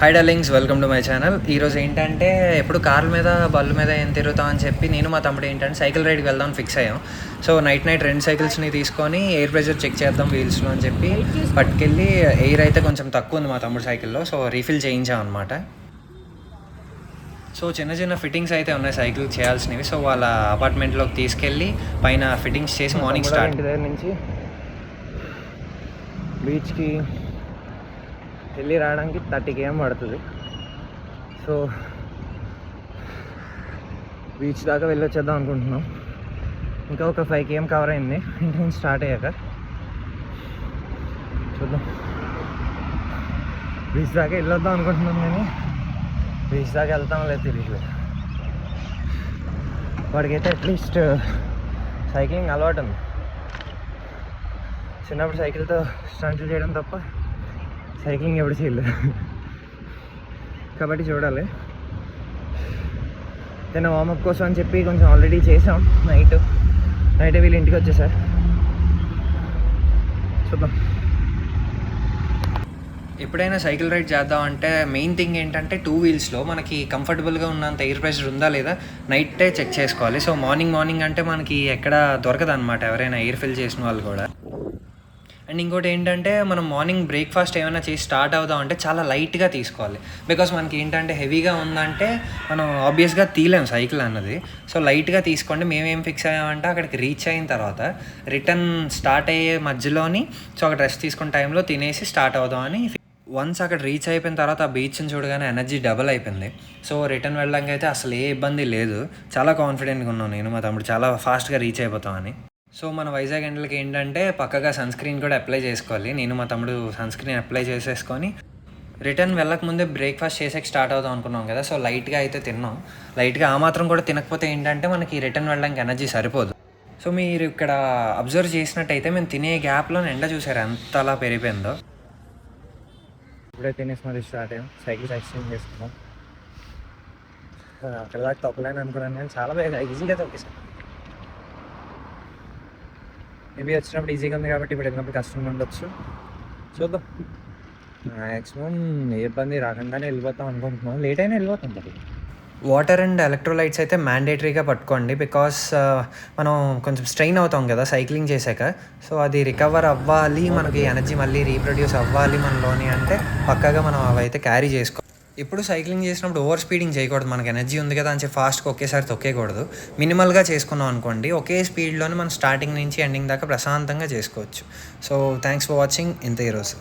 Hi darlings, welcome to my channel. ఈరోజు ఏంటంటే ఎప్పుడు కార్ల మీద బళ్ళు మీద ఏం తిరుగుతామని చెప్పి నేను మా తమ్ముడు ఏంటంటే సైకిల్ రైడ్కి వెళ్దామని ఫిక్స్ అయ్యాం. సో నైట్ రెండు సైకిల్స్ని తీసుకొని ఎయిర్ ప్రెషర్ చెక్ చేద్దాం వీల్స్లో అని చెప్పి పట్టుకెళ్ళి ఎయిర్ అయితే కొంచెం తక్కువ ఉంది మా తమ్ముడు సైకిల్లో, సో రీఫిల్ చేయించాం అనమాట. సో చిన్న చిన్న ఫిట్టింగ్స్ అయితే ఉన్నాయి సైకిల్ చేయాల్సినవి. సో వాళ్ళ అపార్ట్మెంట్లోకి తీసుకెళ్ళి పైన ఫిట్టింగ్స్ చేసి మార్నింగ్ స్టార్ట్. ఇంటి దగ్గర నుంచి బీచ్కి వెళ్ళి రావడానికి 30 km పడుతుంది. సో బీచ్ దాకా వెళ్ళొచ్చేద్దాం అనుకుంటున్నాం. ఇంకా ఒక 5 km కవర్ అయింది ఇంటి నుంచి స్టార్ట్ అయ్యాక. చూద్దాం, బీచ్ దాకా వెళ్ళొద్దాం అనుకుంటున్నాం, కానీ బీచ్ దాకా వెళ్తాం లేదు తెలియదు. వాడికైతే అట్లీస్ట్ సైక్లింగ్ అలవాటు ఉంది. చిన్నప్పుడు సైకిల్తో స్టంట్లు చేయడం తప్ప సైక్లింగ్ ఎప్పుడు చేయలేదు కాబట్టి చూడాలి. నేను వార్మప్ కోసం అని చెప్పి కొంచెం ఆల్రెడీ చేసాం. నైట్ వీళ్ళు ఇంటికి వచ్చేసారు. చూద్దాం. ఎప్పుడైనా సైకిల్ రైడ్ చేద్దామంటే మెయిన్ థింగ్ ఏంటంటే 2 వీల్స్లో మనకి కంఫర్టబుల్గా ఉన్నంత ఎయిర్ ప్రెషర్ ఉందా లేదా నైటే చెక్ చేసుకోవాలి. సో మార్నింగ్ అంటే మనకి ఎక్కడ దొరకదు అనమాట, ఎవరైనా ఎయిర్ ఫిల్ చేసిన వాళ్ళు కూడా. అండ్ ఇంకోటి ఏంటంటే మనం మార్నింగ్ బ్రేక్ఫాస్ట్ ఏమైనా చేసి స్టార్ట్ అవుదాం అంటే చాలా లైట్గా తీసుకోవాలి. బికాస్ మనకి ఏంటంటే హెవీగా ఉందంటే మనం ఆబ్వియస్గా తీయలేం సైకిల్ అన్నది. సో లైట్గా తీసుకోండి. మేమేం ఫిక్స్ అయ్యామంటే అక్కడికి రీచ్ అయిన తర్వాత రిటర్న్ స్టార్ట్ అయ్యే మధ్యలోని సో అక్కడ రెస్ట్ తీసుకునే టైంలో తినేసి స్టార్ట్ అవుదామని. వన్స్ అక్కడ రీచ్ అయిపోయిన తర్వాత ఆ బీచ్ని చూడగానే ఎనర్జీ డబల్ అయిపోయింది. సో రిటర్న్ వెళ్ళడానికి అయితే అసలు ఏ ఇబ్బంది లేదు. చాలా కాన్ఫిడెంట్గా ఉన్నాను నేను మా తమ్ముడు, చాలా ఫాస్ట్గా రీచ్ అయిపోతామని. సో మన వైజాగ్ ఎండలకి ఏంటంటే పక్కగా సన్ స్క్రీన్ కూడా అప్లై చేసుకోవాలి. నేను మా తమ్ముడు సన్ స్క్రీన్ అప్లై చేసేసుకొని రిటర్న్ వెళ్ళక ముందే బ్రేక్ఫాస్ట్ చేసేకి స్టార్ట్ అవుదాం అనుకున్నాం కదా. సో లైట్గా అయితే తిన్నాం. లైట్గా ఆ మాత్రం కూడా తినకపోతే ఏంటంటే మనకి రిటర్న్ వెళ్ళడానికి ఎనర్జీ సరిపోదు. సో మీరు ఇక్కడ అబ్జర్వ్ చేసినట్టయితే మేము తినే గ్యాప్లో ఎండ చూసారు ఎంత అలా పెరిగిపోయిందో. ఇప్పుడే తినేసి మరి స్టార్ట్ అయ్యాం. సైకిల్స్ ఎక్స్చేంజ్ చేసుకున్నాం. అక్కడ దాకా తొక్కలేని అనుకున్నాను, కానీ చాలా బాగా ఈజీగా తొక్కేసాను. మేబీ వచ్చినప్పుడు ఈజీగా ఉంది కాబట్టి ఇప్పుడు వెళ్ళినప్పుడు కష్టంగా ఉండొచ్చు. చూద్దాం. మ్యాక్సిమం ఏ ఇబ్బంది రాకుండానే వెళ్ళిపోతాం అనుకుంటున్నాం. లేట్ అయినా వెళ్ళిపోతాం. మరి వాటర్ అండ్ ఎలక్ట్రోలైట్స్ అయితే మ్యాండేటరీగా పట్టుకోండి. బికాస్ మనం కొంచెం స్ట్రెయిన్ అవుతాం కదా సైక్లింగ్ చేశాక. సో అది రికవర్ అవ్వాలి, మనకి ఎనర్జీ మళ్ళీ రీప్రొడ్యూస్ అవ్వాలి మనలోని అంటే పక్కాగా మనం అవి అయితే క్యారీ చేసుకోవాలి. ఇప్పుడు సైక్లింగ్ చేసినప్పుడు ఓవర్ స్పీడింగ్ చేయకూడదు. మనకి ఎనర్జీ ఉంది కదా అని చెప్పి ఫాస్ట్గా ఒకేసారి తొక్కేయకూడదు. మినిమల్గా చేసుకున్నాం అనుకోండి, ఒకే స్పీడ్లోనే మనం స్టార్టింగ్ నుంచి ఎండింగ్ దాకా ప్రశాంతంగా చేసుకోవచ్చు. So thanks for watching. ఇంత ఈరోజు.